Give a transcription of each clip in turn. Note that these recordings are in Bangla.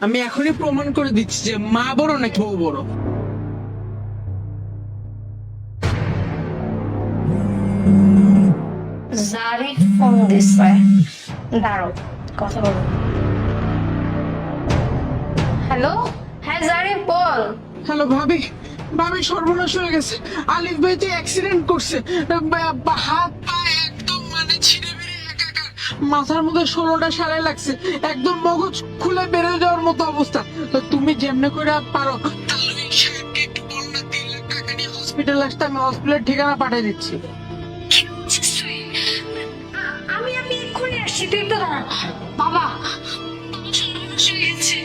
আমি এখনই প্রমাণ করে দিচ্ছি যে মা বড় নাকি বউ বড়। জারিফ ফোন দিছে, দাঁড়াও কথা বলো। হ্যালো, হ্যাঁ জারিফ বল। হ্যালো ভাবি, ভাবি সর্বনাশ হয়ে গেছে। আলিফ ভাই তো অ্যাক্সিডেন্ট করছে, হাত পা একদম মানে ছিঁড়ে বেড়ে একাকার, মাথার মধ্যে 16টা সেলাই লাগছে, একদম মগজ খুলে বেড়ে যাওয়ার মতো অবস্থা। তো তুমি যেমনে করে পারো তাহলে সাহেবকে একটু বল না, 3 লাখ টাকা নিয়ে হসপিটাল আসতে, আমি হসপিটালের ঠিকানা পাঠিয়ে দিচ্ছি। আমি আমি এক্ষুনি আসছি, তুই তো দাঁড়া। বাবা সর্বনাশ হয়ে গেছে,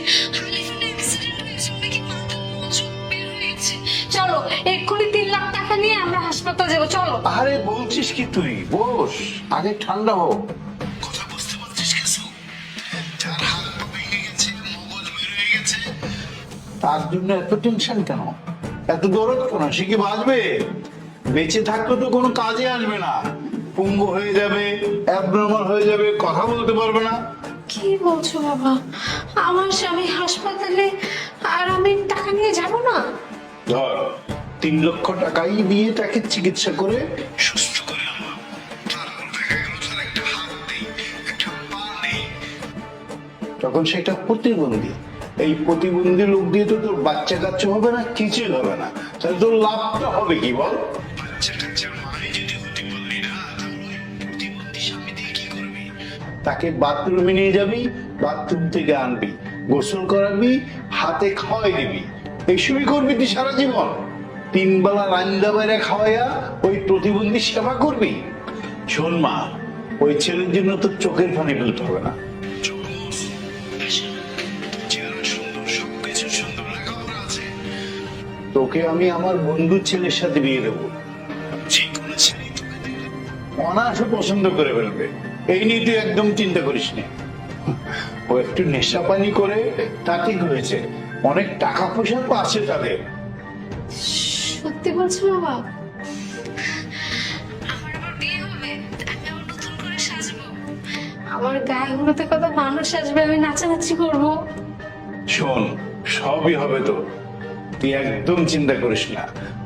আলিফের অ্যাক্সিডেন্ট হয়েছে, নাকি মাথা চোখ বের হয়ে গেছে। চলো এক্ষুনি 3 লাখ টাকা নিয়ে আমরা হাসপাতাল যাবো, চলো। আরে বলছিস কি তুই? বস, আগে ঠান্ডা হো। কথা বুঝতে পারছিস কিছু? যার হাত পা ভেঙে গেছে, মগজ বের হয়ে গেছে, তার জন্য এত টেনশন কেন, এত দরদ কেন? সে কি বাঁচবে? বেঁচে থাকলে তো কোনো কাজে আসবে না, পঙ্গু হয়ে যাবে, অ্যাবনর্মাল হয়ে যাবে, কথা বলতে পারবে না। কি বলছো বাবা? আমার স্বামী হাসপাতালে আর আমি টাকা নিয়ে যাব না? ধর 3 লক্ষ টাকাই দিয়ে তাকে চিকিৎসা করে সুস্থ করে আনলাম, তারপর দেখা গেল তার একটা হাত নেই, একটা পা নেই, তখন সেটা প্রতিবন্ধী। এই প্রতিবন্ধী লোক দিয়ে তো তোর বাচ্চা কাচ্চা হবে না, কিছুই হবে না, তাহলে তোর লাভটা হবে কি বল? বাচ্চা কাচ্চার মায়ে যদি হতে পারলি না, তাহলে ওই প্রতিবন্ধী স্বামী দিয়ে কি করবি? তাকে বাথরুমে নিয়ে যাবি, বাথরুম থেকে আনবি, গোসল করাবি, হাতে খাওয়াই দিবি, এইসবই করবি তুই সারা জীবন। 3 বেলা রান্না বাইরে খাওয়াইয়া ওই প্রতিবন্ধী সেবা করবি? শোন মা, ওই ছেলের জন্য তোর চোখের পানি ফেলতে হবে না। তোকে আমি আমার বন্ধুর ছেলের সাথে বিয়ে দেবো, যে কোনো ছেলে তোকে দেখলে অনায়াসে পছন্দ করে ফেলবে, এই নিয়ে তুই একদম চিন্তা করিস না। ও একটু নেশা পানি করে তা ঠিক হয়েছে, অনেক টাকা পয়সা তো আছে তাদের। সত্যি বলছো বাবা? আমার আবার বিয়ে হবে, আমি আবার নতুন করে সাজবো, আমার গায়ে হলুদে কত মানুষ আসবে, আমি নাচানাচি করবো। শোন, সবই হবে তো, তুই একদম চিন্তা করিস না।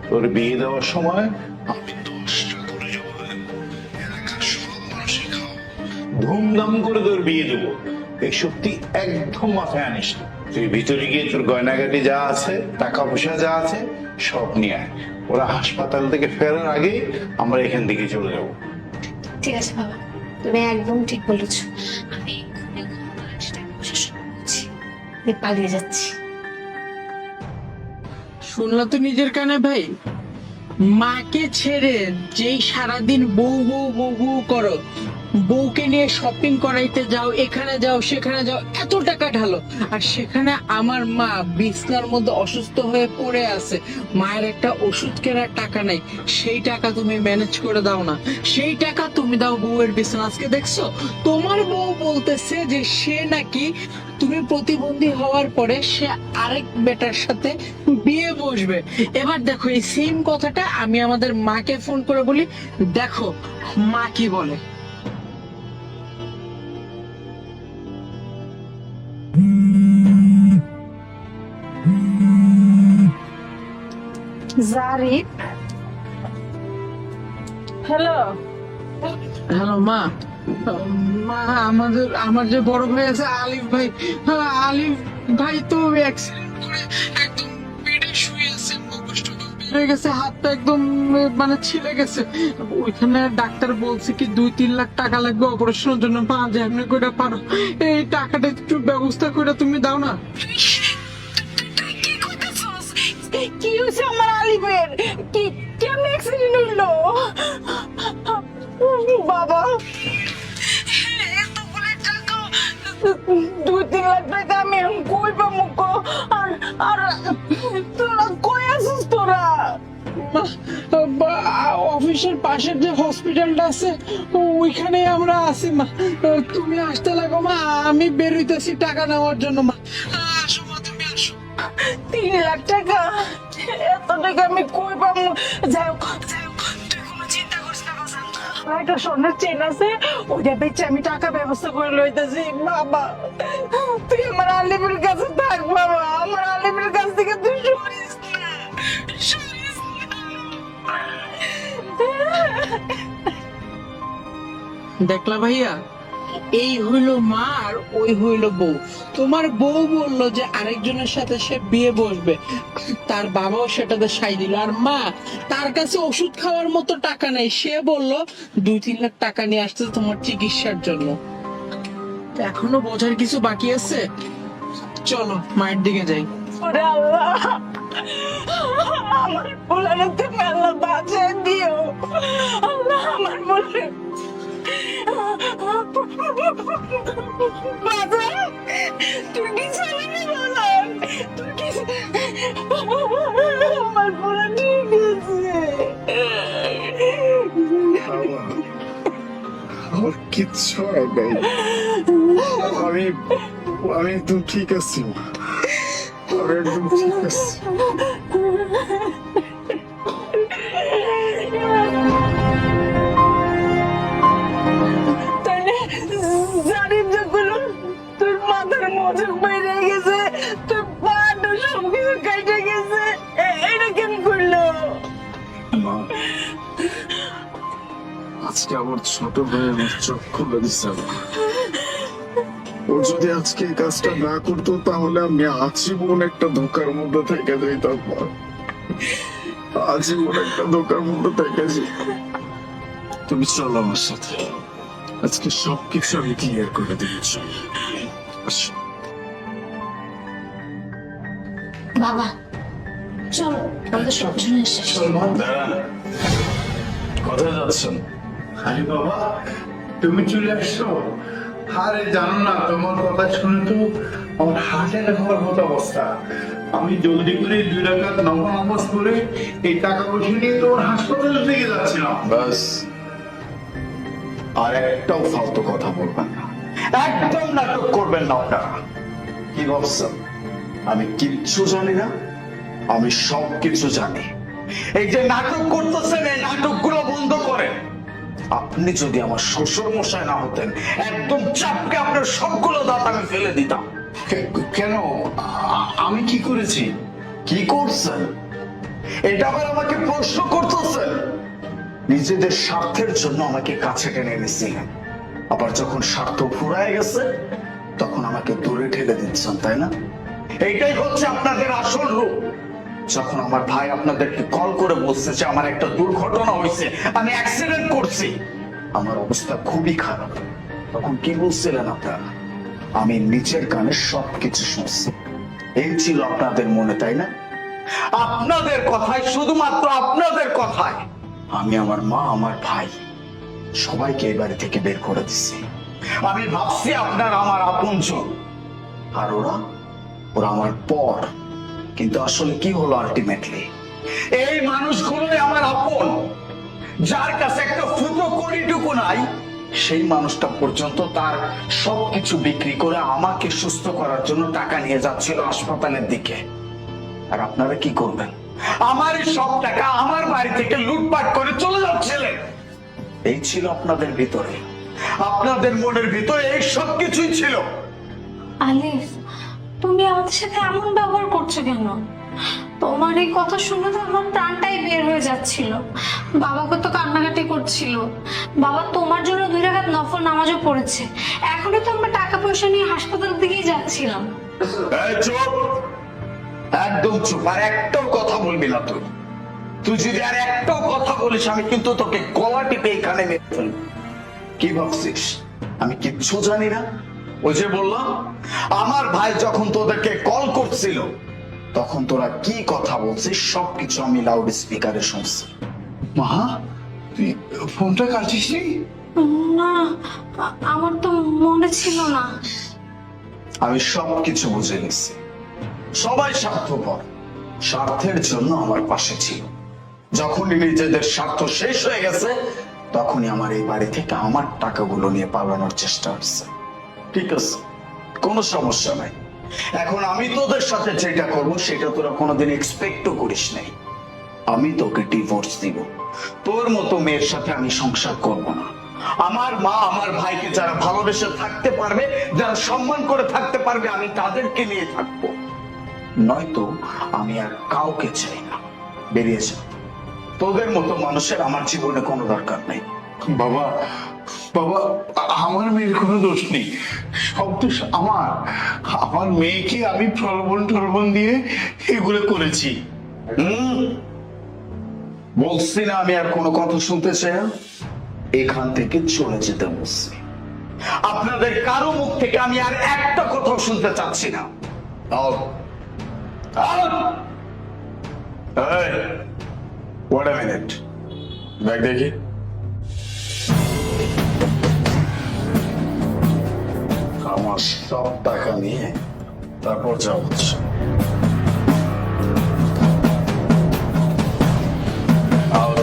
তোর বিয়ে দেওয়ার সময় আমি 10টা করে জমা দেবো, এলাকার সব মানুষের খাওয়া, ধুমধাম করে তোর বিয়ে দেবো। এই সত্যি একদম মাথায় আনিস না। তুই ভিতরে গিয়ে তোর গয়নাগাটি যা আছে, টাকা পয়সা যা আছে, সব নিয়ে আয়। ওরা হাসপাতাল থেকে ফেরার আগেই আমরা এখান থেকে চলে যাবো। ঠিক আছে বাবা, তুমি একদম ঠিক বলেছো। আমি এক্ষুনি ঘরে টাকা পয়সা সব বুঝছি, আমি পালিয়ে যাচ্ছি। শুনলা তো নিজের কানে ভাই, মাকে ছেড়ে যেই সারাদিন বউ বউ বউ বউ করো, বউকে নিয়ে শপিং করাইতে যাও, এখানে যাও সেখানে যাও, এত টাকা ঢালো, আর সেখানে আমার মা বিছনার মধ্যে অসুস্থ হয়ে পড়ে আছে, মায়ের একটা ওষুধ কেনার টাকা নেই, সেই টাকা তুমি ম্যানেজ করে দাও না, সেই টাকা তুমি দাও বউয়ের বিছনা। আজকে দেখছো তোমার বউ বলতেছে যে সে নাকি তুমি প্রতিবন্ধী হওয়ার পরে সে আরেক বেটার সাথে বিয়ে বসবে। এবার দেখো এই সেম কথাটা আমি আমাদের মাকে ফোন করে বলি, দেখো মা কি বলে। জারিফ, হ্যালো হ্যালো মা, মা আমার যে বড় ভাই আছে আলিফ ভাই, আলিফ ভাই তো অ্যাক্সিডেন্ট করে একদম বেডে শুয়ে আছে, মগজ টগজ বের হয়ে গেছে, হাতটা একদম মানে ছিলে গেছে। ওইখানে ডাক্তার বলছে কি 2-3 লাখ টাকা লাগবে অপারেশনের জন্য। মা যেমনি করে পারো এই টাকাটা একটু ব্যবস্থা করে তুমি দাও না। কি হয়েছে আমার আলিফের? কি কেমন অ্যাক্সিডেন্ট হইলো? বাবা, এতগুলো টাকা, 2-3 লাখ টাকা আমি এখন কই পাবো গো? আর আর তোরা কই আছিস তোরা? অফিসের পাশের যে হসপিটালটা আছে ওইখানে আমরা আছি মা, তুমি আসতে লাগো মা, আমি বেরোইতেছি টাকা নেওয়ার জন্য। মা আসো মা, তুমি আসো। 3 লাখ টাকা, এত টাকা আমি কই পাবো? যাই হোক, তুই কোনো চিন্তা করিস না বাজান। একটা স্বর্ণের চেন আছে, ওইটা বেচে আমি টাকা ব্যবস্থা করে লইতেছি। বাবা, তুই আমার আলিমের কাছে থাক। দেখলা ভাইয়া, এই হইল মা আর ওই হইল বউ। তোমার বউ বললো যে আরেকজনের সাথে সে বিয়ে বসবে, তার বাবাও সেটাতে সাই দিল। আর মা, তার কাছে ওষুধ খাওয়ার মতো টাকা নেই, সে বললো 2-3 লাখ টাকা নিয়ে আসছে তোমার চিকিৎসার জন্য। তো এখনো বোঝার কিছু বাকি আছে। চলো মায়ের দিকে যাই। ওরে আল্লাহ, আমার পোলারে তুমি আল্লাহ বাঁচিয়ে দিও। আল্লাহ আমার পোলারে বাজান, তুই কি জানি বলার, তুই কি আমার পোলা ঠিক আছে? আমার কিচ্ছু হয় নাই। আমি আমি একদম ঠিক আছি মা, আমি একদম ঠিক আছি। তাহলে জানিস যখন তোর মাথার মজুক বেড়ে গেছে, তোর পাটা সব কিছু কেটে গেছে, এটা কেন করলো? মা, আজকে আমার ছোট ভাই আমার চোখ খুলে দিচ্ছে। ও যদি আজকে এই কাজটা না করতো তাহলে আমি আজীবন একটা ধোকার মধ্যে থেকে যেতাম মা, আজীবন একটা ধোকার মধ্যে থেকে যেতাম। তুমি চলো আমার সাথে, আজকে সবকিছু আমি ক্লিয়ার করে দিচ্ছি। বাবা চলো, আমাদের সব জন্য শেষ। কোথায় যাচ্ছেন? আরে বাবা, তুমি চলে আসছো? আরে জানো না, তোমার কথা শুনে তো আমার হার্টের হওয়ার মতো অবস্থা। আমি জলদি করে 2 রাকাত নফল নামাজ করে এই টাকা পয়সা নিয়ে তোমার হাসপাতালের দিকে যাচ্ছিলাম। বাস, আর একটাও ফালতু কথা বলবেন না, একদম নাটক করবেন না আপনারা। কি ভাবছেন আমি কিচ্ছু জানি না? আমি সবকিছু জানি। এই যে নাটক করতেছেন, এই নাটকগুলো বন্ধ করেন। আপনি যদি আমার শ্বশুর মশাই না হতেন, একদম চাপকে আপনার সবগুলো দাঁত আমি ফেলে দিতাম। কেন? আমি কি করেছি? কি করছেন এটা আবার আমাকে প্রশ্ন করতেছেন? নিজেদের স্বার্থের জন্য আমাকে কাছে টেনে এনেছিলেন, আবার যখন স্বার্থ ফুরায় গেছে তখন আমাকে দূরে ঠেলে দিচ্ছেন, তাই না? এইটাই হচ্ছে আপনাদের আসল রূপ। যখন আমার ভাই আপনাদেরকে কল করে বলছে যে আমার একটা দুর্ঘটনা হয়েছে, আমি অ্যাক্সিডেন্ট করছি, আমার অবস্থা খুবই খারাপ, তখন কি বলছিলেন আপনারা? আমি নিচের কানে সবকিছু শুনছি। এই ছিল আপনাদের মনে, তাই না? আপনাদের কথায়, শুধুমাত্র আপনাদের কথায় আমি আমার মা, আমার ভাই সবাইকে এই বাড়ি থেকে বের করে দিচ্ছি। আমি ভাবছি আপনারা আমার আপনজন, আর ওরা আমার পর। কিন্তু আসলে কি হলো আলটিমেটলি? এই মানুষগুলোই আমার আপন। যার কাছে একটা ফুটো কড়িটুকু নাই, সেই মানুষটা পর্যন্ত তার সবকিছু বিক্রি করে আমাকে সুস্থ করার জন্য টাকা নিয়ে যাচ্ছিল হাসপাতালের দিকে। আর আপনারা কি করবেন? আমার সব টাকা আমার বাড়ি থেকে লুটপাট করে চলে যাচ্ছিলেন। এই ছিল আপনাদের ভিতরে, আপনাদের মনের ভিতরে এই সব কিছুই ছিল। আলিফ, তুমি আমাদের সাথে এমন ব্যবহার করছো কেন? তোমার এই কথা শুনে তো আমার প্রাণটাই বের হয়ে যাচ্ছিল। বাবাকে তো কান্নাকাটি করছিল। বাবা তোমার জন্য 2 রাকাত নফল নামাজও পড়েছে। এখনই তো আমরা টাকা পয়সা নিয়ে হাসপাতালের দিকেই যাচ্ছিলাম। এই চুপ, একদম চুপ, আর একটাও কথা বলবি না তুই। তুই যদি আর একটাও কথা বলিস আমি কিন্তু তোকে গলা টিপে এখানে মেরে ফেলবো। কি ভাবছিস আমি কিচ্ছু জানি না? ওই যে বললাম, আমার ভাই যখন তোদেরকে কল করছিল তখন তোরা কি কথা বলছিস সবকিছু আমি লাউড স্পিকারে শুনছি। মা, তুই ফোনটা কাটিস নি? না, আমার তো মনে ছিল না। আমি সবকিছু বুঝে নিছি। সবাই স্বার্থপর, স্বার্থের জন্য আমার পাশে ছিল। যখনই নিজেদের স্বার্থ শেষ হয়ে গেছে তখনই আমার এই বাড়ি থেকে আমার টাকাগুলো নিয়ে পালানোর চেষ্টা হচ্ছে। ঠিক আছে, কোনো সমস্যা নাই। এখন আমি তোদের সাথে যেটা করবো সেটা তোরা কোনোদিন এক্সপেক্টও করিস নাই। আমি তোকে ডিভোর্স দিব। তোর মতো মেয়ের সাথে আমি সংসার করব না। আমার মা, আমার ভাইকে যারা ভালোবেসে থাকতে পারবে, যারা সম্মান করে থাকতে পারবে, আমি তাদেরকে নিয়ে থাকবো। নয়তো আমি আর কাউকে চাই না। বেরিয়ে যা। তোদের মতো মানুষের আমার জীবনে কোনো দরকার নেই। বাবা, বাবা, আমার মেয়ের কোনো দোষ নেই, সব দোষ আমার। আমার মেয়েকে আমি প্রলোভন দিয়ে এগুলো করেছি। বলছি না আমি আর কোনো কথা শুনতে চাই না, এখান থেকে চলে যেতে বলছি। আপনাদের কারো মুখ থেকে আমি আর একটা কথা শুনতে চাচ্ছি না। Out. Out. এই, wait a minute, ব্যাগ দেখি। আমার সব টাকা নিয়ে তারপর যা হচ্ছে। Out.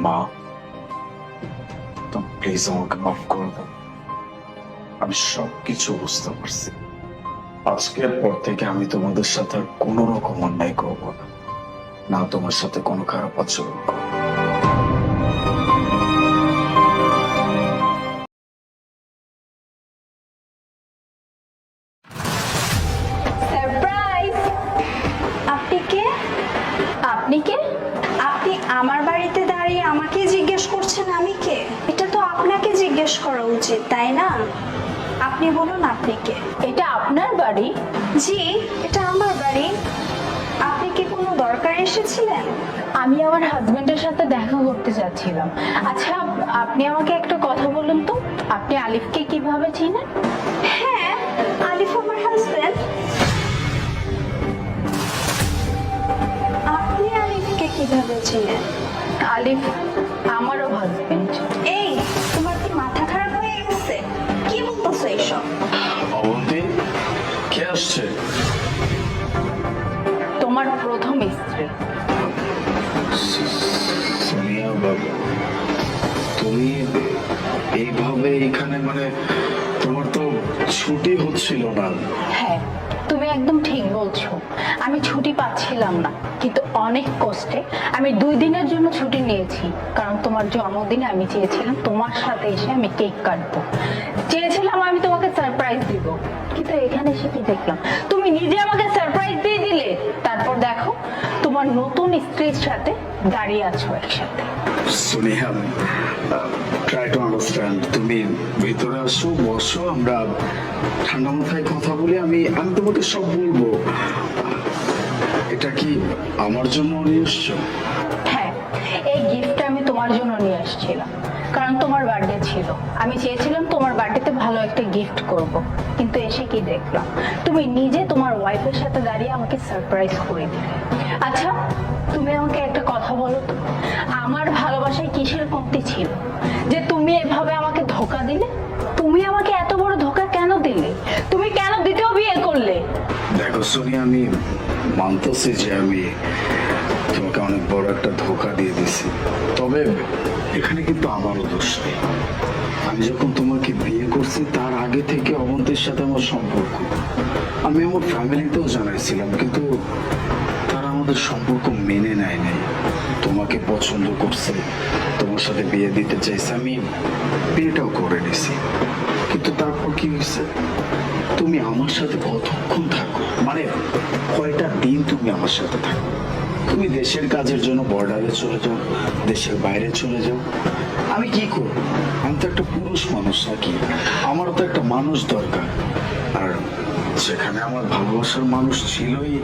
মা, তুমি প্লিজ আমাকে মাফ করে দাও। আমি সবকিছু বুঝতে পারছি। আজকের পর থেকে আমি তোমাদের সাথে আর কোনো রকম অন্যায় করবো না, না তোমার সাথে কোনো খারাপ আচরণ করবো। সারপ্রাইজ! আপনি কে? আপনি কে? আপনি আমার বাড়িতে দাঁড়িয়ে আমাকে জিজ্ঞেস করছেন আমি কে? এটা তো আপনাকে জিজ্ঞেস করা উচিত, তাই না? আপনি বলুন আপনি কে? এটা আপনার বাড়ি? জি, এটা আমার বাড়ি। আপনি কি কোনো দরকার এসেছিলেন? আমি আমার হাজবেন্ডের সাথে দেখা করতে যাচ্ছিলাম। আচ্ছা, আপনি আমাকে একটা কথা বলুন তো, আপনি আলিফকে কিভাবে চিনেন? হ্যাঁ, আলিফ আমার হাজবেন্ড। আপনি আলিফকে কিভাবে চিনেন? আলিফ আমারও হাজবেন্ড। এই, তোমার কি মাথা খারাপ হয়ে গেছে? কি বলতেছো এইসব? অবন্তী, কে আসছে? তোমার প্রথম স্ত্রী। সোনিয়া বাবু, তুমি এইভাবে এখানে, মানে তোমার তো ছুটি হচ্ছিল না। হ্যাঁ, তুমি একদম ঠিক বলছো। আমি ছুটি পাচ্ছিলাম না, কিন্তু অনেক কষ্টে আমি 2 দিনের জন্য ছুটি নিয়েছি। কারণ তোমার জন্মদিনে আমি চেয়েছিলাম তোমার সাথে এসে আমি কেক কাটবো, চেয়েছিলাম আমি তোমাকে সারপ্রাইজ দিব। কিন্তু এখানে এসে কি দেখলাম, তুমি নিজে আমাকে সারপ্রাইজ দিয়ে দিলে। তারপর দেখো তোমার নতুন স্ত্রীর সাথে দাঁড়িয়ে আছো একসাথে। Sonia, try to understand. তুমি ভিতরে আসো, বসো, আমরা ঠান্ডা মাথায় কথা বলি। আমি তোমাকে সব বলবো। এটা কি আমার জন্য নিয়ে এসছো? হ্যাঁ, এই গিফটটা আমি তোমার জন্য নিয়ে আসছিলাম, কারণ তোমার বার্থডে ছিল। আমি চেয়েছিলাম তোমার বার্থডেতে ভালো একটা গিফট করব, কিন্তু এসে কি দেখলাম, তুমি নিজে তোমার ওয়াইফের সাথে দাঁড়িয়ে আমাকে সারপ্রাইজ করে দিলে। আচ্ছা, তুমি আমাকে একটা কথা বলো তো, আমার ভালোবাসায় কিসের কমতি ছিল যে তুমি এভাবে আমাকে ধোকা দিলে? তুমি আমাকে এত বড় ধোকা কেন দিলে? তুমি কেন দ্বিতীয় বিয়ে করলে? দেখো সোনিয়া, আমি মানতেছি যে আমি তোমাকে অনেক বড় একটা ধোকা দিয়ে দিছি, তবে এখানে কিন্তু আমারও দোষ নেই। আমি যখন তোমাকে বিয়ে করছি তার আগে থেকে অবন্তীর সাথে আমার সম্পর্ক, আমি আমার ফ্যামিলিতেও জানাইছিলাম, কিন্তু তারা আমাদের সম্পর্ক মেনে নেয় নাই। তোমাকে পছন্দ করছে, তোমার সাথে বিয়ে দিতে চাইছে, আমি বিয়েটাও করে নিছি। কিন্তু তারপর কি হয়েছে, তুমি আমার সাথে কতক্ষণ থাকো, মানে কয়টা দিন তুমি আমার সাথে থাকো? তুমি দেশের কাজের জন্য বর্ডারে চলে যাও, দেশের বাইরে চলে যাও। আমি কি করব? আমি তো একটা পুরুষ মানুষ নাকি, আমারও তো একটা মানুষ দরকার। আর সেখানে আমার ভালোবাসার মানুষ ছিলই,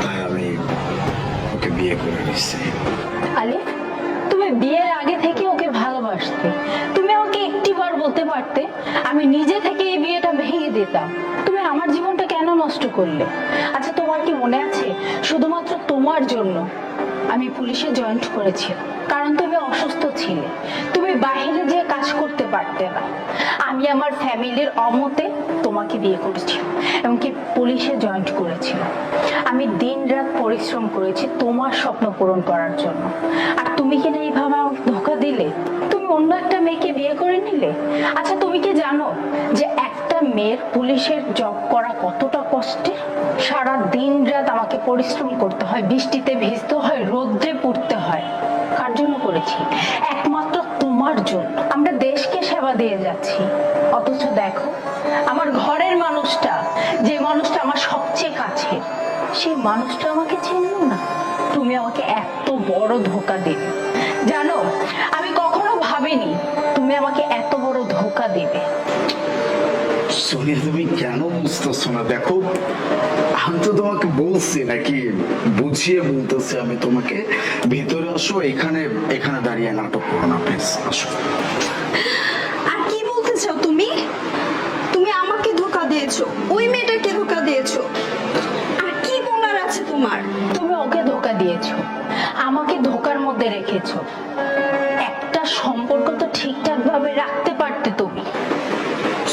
তাই আমি ওকে বিয়ে করে নিচ্ছি। আলিফ, তুমি বিয়ের আগে থেকে ওকে ভালোবাসতে, তুমি আমাকে একটিবার বলতে পারতে, আমি নিজে থেকে এই বিয়েটা ভেঙে দিতাম। তুমি আমার জীবনটা কেন নষ্ট করলে? আচ্ছা, তোমার কি মনে আছে, শুধুমাত্র তোমার জন্য আমি পুলিশে জয়েন্ট করেছিলাম, কারণ তুমি অসুস্থ ছিলে, তুমি বাইরে যেয়ে কাজ করতে পারতে না। আমি আমার ফ্যামিলির অমতে তোমাকে বিয়ে করেছি, এমনকি পুলিশে জয়েন্ট করেছিলাম। আমি দিন রাত পরিশ্রম করেছি তোমার স্বপ্ন পূরণ করার জন্য, আর তুমি কিনা এইভাবে আমাকে ধোকা দিলে? তুমি অন্য একটা মেয়েকে বিয়ে করে নিলে। আচ্ছা, তুমি কি জানো যে একটা মেয়ের পুলিশের জব করা কতটা কষ্টের? সারা দিন রাত আমাকে পরিশ্রম করতে হয়, বৃষ্টিতে ভিজতে হয়, রোদ্রে পুড়তে হয়। কার জন্য করেছি? একমাত্র তোমার তোমার জন্য আমরা দেশকে সেবা দিয়ে যাচ্ছি, অথচ দেখো আমার ঘরের মানুষটা, যে মানুষটা আমার সবচেয়ে কাছে, সেই মানুষটা আমাকে চিনলো না। তুমি আমাকে এত বড় ধোঁকা দেবে, জানো আমি কখনো ভাবিনি তুমি আমাকে এত বড় ধোঁকা দেবে। সোনিয়া তুমি কেন বুঝতেছো না? দেখো আমি তো তোমাকে বলছি নাকি, বুঝিয়ে বলতেছি আমি তোমাকে। ভিতরে আসো, এখানে এখানে দাঁড়িয়ে নাটক করো না প্লিজ, আসো। আর কি বলতে চাও তুমি? তুমি আমাকে ধোকা দিয়েছো, ওই মেয়েটাকে ধোকা দিয়েছো, আর কি বলার আছে তোমার? তুমি ওকে ধোকা দিয়েছো, আমাকে ধোকার মধ্যে রেখেছো। একটা সম্পর্ক তো ঠিকঠাক ভাবে রাখতে পারতে তুমি।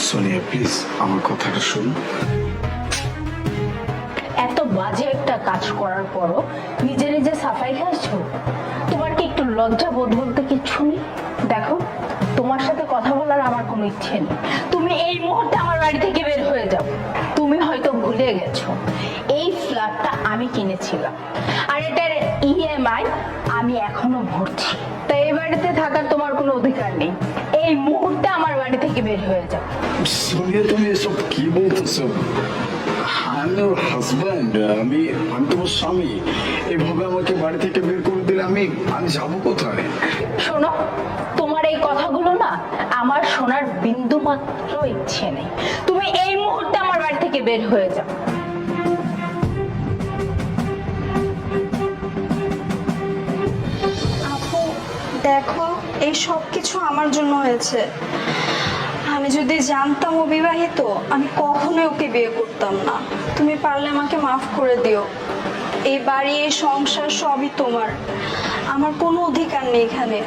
সোনিয়া প্লিজ আমার কথাটা শোনো। এত বাজে একটা কাজ করার পরও নিজে নিজে সাফাই খাচ্ছো, তোমার কি একটু লজ্জা বোধ বলতে কিচ্ছু নেই? দেখো তোমার সাথে কথা বলার আমার কোনো ইচ্ছে নেই, তুমি এই মুহূর্তে আমার বাড়ি থেকে বের হয়ে যাও। তুমি হয়তো ভুলে গেছো এই ফ্ল্যাটটা আমি কিনেছিলাম, আর এটার ইএমআই আমি এখনো ভরছি, তাই এই বাড়িতে থাকার তোমার কোনো অধিকার নেই। এই মুহূর্তে আমার বাড়ি থেকে বের হয়ে যাও। সোনিয়া তুমি এসব কি বলতেছো? আমি ওর হাজব্যান্ড, আমি তোমার স্বামী। এভাবে আমাকে বাড়ি থেকে বের করে দিলে আমি যাবো কোথায়? শোনো, তোমার এই কথাগুলো না আমার শোনার বিন্দু মাত্র ইচ্ছে নেই। তুমি এই মুহূর্তে আমার বাড়ি থেকে বের হয়ে যাও। আপু দেখো, এই সব কিছু আমার জন্য হয়েছে। আমি যদি জানতাম ও বিবাহিত, আমি কখনোই ওকে বিয়ে করতাম না। তুমি পারলে আমাকে মাফ করে দিও। এই বাড়ি, এই সংসার সবই তোমার, আমার কোনো অধিকার নেই এখানে।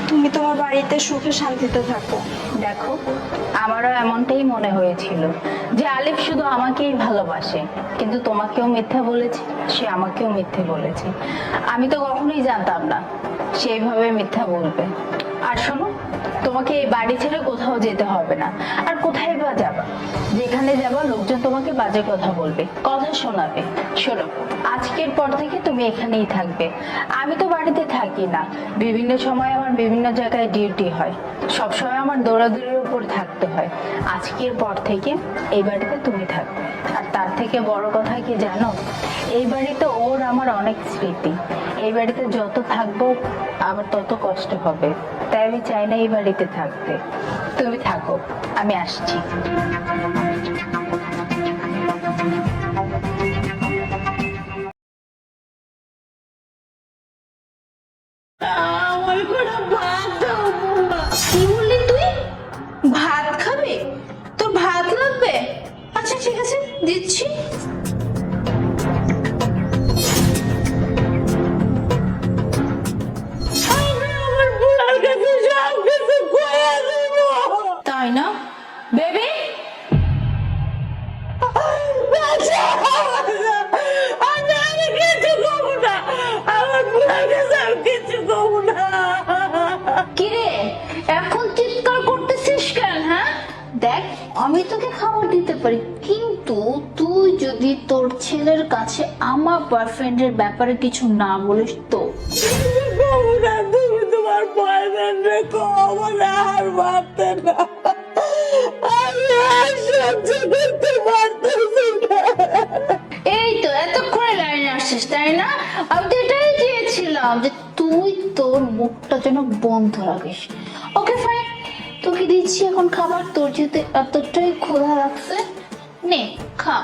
তুমি তোমার বাড়িতে সুখে শান্তিতে থাকো। দেখো আমারও এমনটাই মনে হয়েছিল যে আলিফ শুধু আমাকেই ভালোবাসে, কিন্তু তোমাকেও মিথ্যা বলেছে, সে আমাকেও মিথ্যে বলেছে। আমি তো কখনোই জানতাম না সেইভাবে মিথ্যা বলবে। আর শোনো, তোমাকে এই বাড়ি ছেড়ে কোথাও যেতে হবে না। আর কোথায় বা যাবা? যেখানে যাবা লোকজন তোমাকে বাজে কথা বলবে, কথা শোনাবে। শোনো, আজকের পর থেকে তুমি এখানেই থাকবে। আমি তো বাড়িতে থাকি না, বিভিন্ন সময় আমার বিভিন্ন জায়গায় ডিউটি হয়, সবসময় আমার দৌড়াদৌড়ির উপর থাকতে হয়। আজকের পর থেকে এই বাড়িতে তুমি থাকবে। আর তার থেকে বড় কথা কি জানো, এই বাড়িতে ওর আমার অনেক স্মৃতি। এই বাড়িতে যত থাকবো আমার তত কষ্ট হবে, তাই আমি চাই না এই বাড়িতে থাকতে। তুমি থাকো, আমি আসছি। আমার কোনো ভাত দাও বৌমা। কি বললি তুই? ভাত খাবে? তোর ভাত লাগবে? আচ্ছা ঠিক আছে, দিচ্ছি। আমার বুড়ার কাছে সব কিছু কইয়া দেব। তাই না বেবি? আমি কিছু কব না, আমার বুড়ার কাছে আমি কিছু কব না। কিরে এখন চিৎকার করতেছিস কেন? হ্যাঁ দেখ, আমি তোকে খাবার দিতে পারি, কিন্তু তুই যদি তোর ছেলের কাছে আমার বয়ফ্রেন্ডের ব্যাপারে কিছু না বলিস তো। কব না, তুমি তোমার বয়ফ্রেন্ডে কব না, আর ভাবতে না। আমি আর সহ্য করতে পারতেছি না। এই তো এতক্ষণে লাইনে আসছিস তাই না? আমি তো এটাই চেয়েছিলাম যে তুই তোর মুখটা যেন বন্ধ রাখিস। ওকে ফাইন, তোকে দিচ্ছি এখন খাবার। তোর যেতে এতটাই ক্ষুধা লাগছে, নে খা।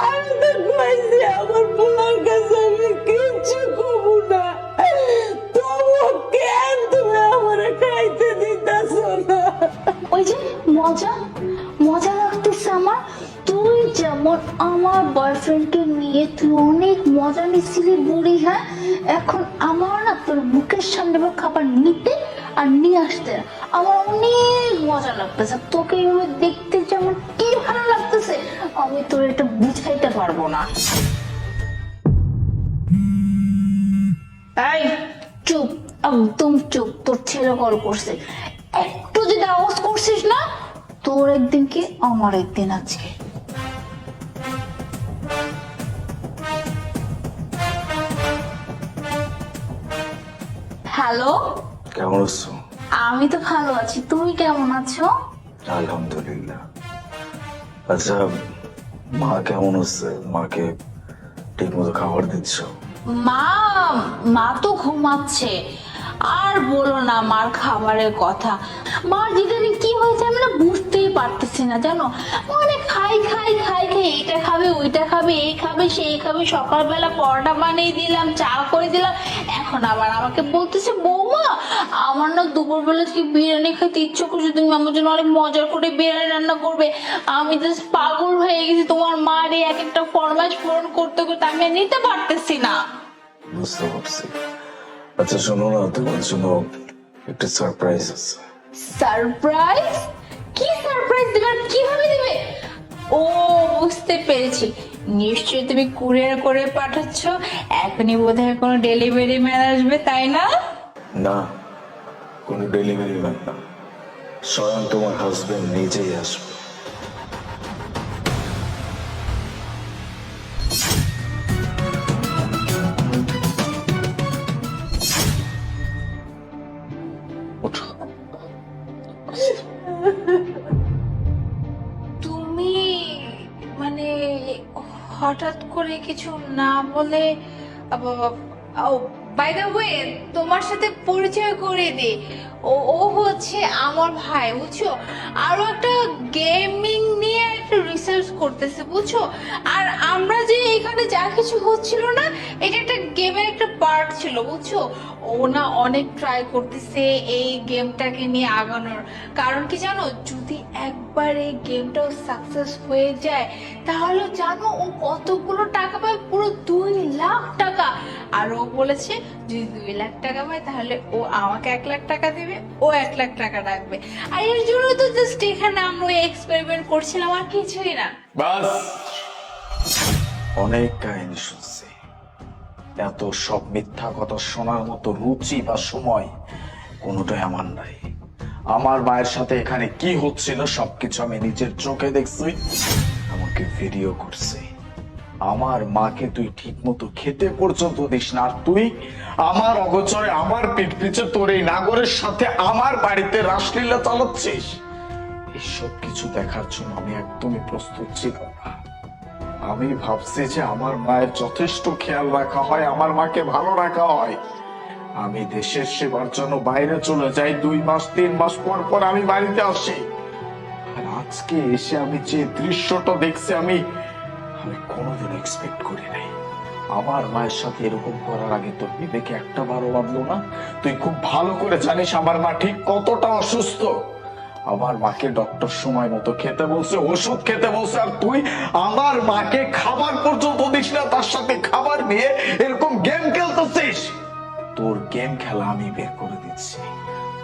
আমি তো কইছি আমার বুড়ার কাছে আমি কিচ্ছু কব না, তবুও কেন তুমি আমার খাইতে দিতেছো না? ওই যে মজা মজা লাগতেছে আমার। তুই যেমন আমার বয়ফ্রেন্ডকে নিয়ে তুই অনেক মজা নিচ্ছিলি বুড়ি, হ্যাঁ এখন আমার না তোর মুখের সামনে খাবার নিতে আর নিয়ে আসতে আমার অনেক মজা লাগতেছে। তোকে এইভাবে দেখতে যেমন কি ভালো লাগতেছে, আমি তোর এটা বুঝাইতে পারবো না। এই চুপ, একদম চুপ। তোর ছেলে কল করছে, একটু যদি আওয়াজ করছিস না, তোর একদিন কি আমার একদিন আজকে। হ্যালো, কেমন আছো? আমি তো ভালো আছি, তুমি কেমন আছো? আলহামদুলিল্লাহ। আচ্ছা, মা কেমন আছে? মাকে ঠিক মতো খাবার দিচ্ছ? মা মা তো ঘুমাচ্ছে। আর বলো না মার খাবারের কথা। মার যেখানে কি হয়েছে আমি না বুঝতেই পারতেছি না, জানো। মানে খাই খাই খাই খাই, এইটা খাবে ওইটা খাবে, এই খাবে সেই খাবে। সকালবেলা পরোটা বানিয়ে দিলাম, চা করে দিলাম, এখন আবার আমাকে বলতেছে বৌমা আমার না দুপুরবেলা কি বিরিয়ানি খেতে ইচ্ছে করছে, তুমি আমার জন্য অনেক মজার করে বিরিয়ানি রান্না করবে। আমি জাস্ট পাগল হয়ে গেছি তোমার মার এই এক একটা ফরমাইশ পূরণ করতে করতে, আমি আর নিতে পারতেছি না। বুঝতে পারছি। আচ্ছা শোনো না, তোমার জন্য একটা সারপ্রাইজ আছে। সারপ্রাইজ? কি সারপ্রাইজ দিবে, আর কিভাবে দিবে? ও বুঝতে পেরেছি, নিশ্চয়ই তুমি কুরিয়ার করে পাঠাচ্ছ। এখনই বোধহয় কোনো ডেলিভারি ম্যান আসবে, তাই না? না, কোনো ডেলিভারি ম্যান না, স্বয়ং তোমার হাজবেন্ড নিজেই আসবে। ওঠো। তুমি মানে হঠাৎ করে কিছু না বলে, বাই দ্য ওয়ে তোমার সাথে পরিচয় করে দে। ও হচ্ছে আমার ভাই, বুঝছো। আরো একটা গেমিং নিয়ে একটা রিসার্চ করতেছে, বুঝছো। আর আমরা যে এখানে যা কিছু হচ্ছিল না, এটা একটা গেমের একটা পার্ট ছিল, বুঝছো। ও না অনেক ট্রাই করতেছে এই গেমটাকে নিয়ে আগানোর। কারণ কি জানো, যদি একবার এই গেমটাও সাকসেস হয়ে যায় তাহলে জানো ও কতগুলো টাকা পায়, পুরো 2 লাখ টাকা। আর ও বলেছে যদি 2 লাখ টাকা পায় তাহলে ও আমাকে 1 লাখ টাকা দেবে, ও 1 লাখ টাকা রাখবে। আর এর জন্য তো জাস্ট এখানে আমরা এক্সপেরিমেন্ট করছিলাম, আর কিছুই না। বাস, অনেক কাহিনী শুনছি। এত সব মিথ্যা কথা শোনার মতো রুচি বা সময় কোনোটাই আমার নাই। আমার মায়ের সাথে এখানে কি হচ্ছিল সবকিছু আমি নিজের চোখে দেখছি, এমনকি ভিডিও করছি। আমার মাকে তুই ঠিক মতো খেতে পর্যন্ত দিস না, আর তুই আমার অগোচরে আমার পিঠ পিছে তোর এই নাগরের সাথে আমার বাড়িতে রাসলীলা চালাচ্ছিস। এইসব কিছু দেখার জন্য আমি একদমই প্রস্তুত ছিলাম না। আমি ভাবছি যে আমার মায়ের যথেষ্ট খেয়াল রাখা হয়, আমার মাকে ভালো রাখা হয়। আমি দেশের সেবার জন্য বাইরে চলে যাই, 2 মাস 3 মাস পর পর আমি বাড়িতে আসি। আর আজকে এসে আমি যে দৃশ্যটা দেখছি আমি কোনোদিন এক্সপেক্ট করি নাই। আমার মায়ের সাথে এরকম করার আগে তোর বিবেকে একটা বারও বাঁধলো না? তুই খুব ভালো করে জানিস আমার মা ঠিক কতটা অসুস্থ। আমার মাকে ডক্টর সময় মতো খেতে বলছে, ওষুধ খেতে বলছে, আর তুই আমার মাকে খাবার পর্যন্ত দিস না, তার সাথে খাবার নিয়ে এরকম গেম খেলতেছিস। তোর গেম খেলা আমি বের করে দিচ্ছি,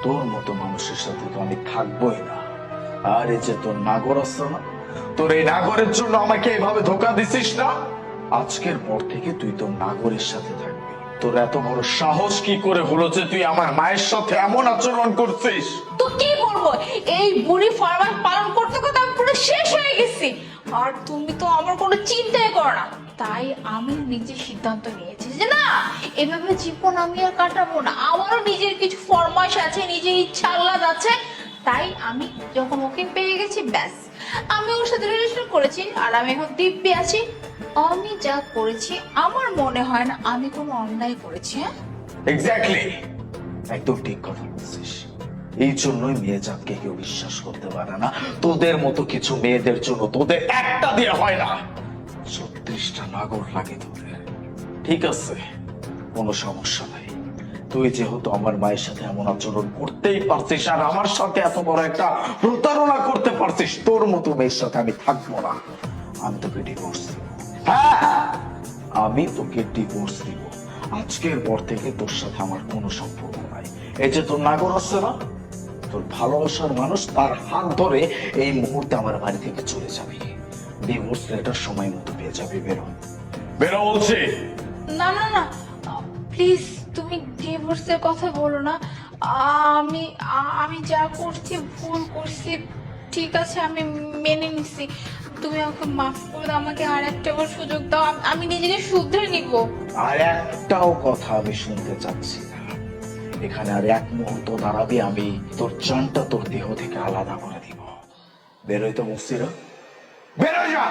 তোর মতো মানুষের সাথে তো আমি থাকবোই না। আর এই যে তোর নাগর আছে না, তোর এই নাগরের জন্য আমাকে এভাবে ধোকা দিছিস না। আজকের পর থেকে তুই তোর নাগরের সাথে থাকবি। তোর এত বড় সাহস কি করে হলো যে তুই আমার মায়ের সাথে এমন আচরণ করছিস? তো কি করবো, এই বুড়ি ফরমাস পালন করতে করতে আমি পুরো শেষ হয়ে গেছি। আর তুমি তো আমার কোনো চিন্তাই করো না। তাই আমি নিজে সিদ্ধান্ত নিয়েছি যে না, এভাবে জীবন আমি আর কাটাবো না। আমারও নিজের কিছু ফরমাইশ আছে, নিজের ইচ্ছা আহ্লাদ আছে। তাই আমি যখন ওকে পেয়ে গেছি, ব্যাস আমি ওর সাথে রিলেশন করেছি। আর আমি এখন দিব্যি আছি। আমি যা করেছি আমার মনে হয় না আমি কোনো অন্যায় করেছি। হ্যাঁ, এক্স্যাক্টলি, একদম ঠিক কথা বলছিস। এই জন্যই মেয়ে জাতকে কেউ বিশ্বাস করতে পারে না। তোদের মতো কিছু মেয়েদের জন্য তোদের একটা দিয়ে হয় না, 36টা নাগর লাগে তোদের। ঠিক আছে, কোনো সমস্যা নাই। তুই যেহেতু আমার মায়ের সাথে এমন আচরণ করতেই পারছিস আর আমার সাথে এত বড় একটা প্রতারণা করতে পারছিস, তোর মতো মেয়ের সাথে আমি থাকবো না। আমি তোকে ডিভোর্স দিব। হ্যাঁ, আমি তোকে ডিভোর্স দিব। আজকের পর থেকে তোর সাথে আমার কোনো সম্পর্ক নাই। এই যে তোর নাগর আছে না, তোর ভালোবাসার মানুষ, তার হাত ধরে এই মুহূর্তে আমার বাড়ি থেকে চলে যাবে। ডিভোর্স লেটার সময় মতো পেয়ে যাবি। বেরো, বেরো বলছি। না না না, প্লিজ তুমি ডিভোর্সের কথা বলো না। আমি আমি যা করছি ভুল করছি, ঠিক আছে, আমি মেনে নিছি। তুমি আমাকে মাফ করে দাও, আমাকে আর একটা বার সুযোগ দাও, আমি নিজেকে শুধরে নিব। আর একটাও কথা আমি শুনতে চাচ্ছি না। এখানে আর এক মুহূর্ত দাঁড়াবি, আমি তোর জানটা তোর দেহ থেকে আলাদা করে দিব। বেরোই তো মুসিরা, বেরোয় যা।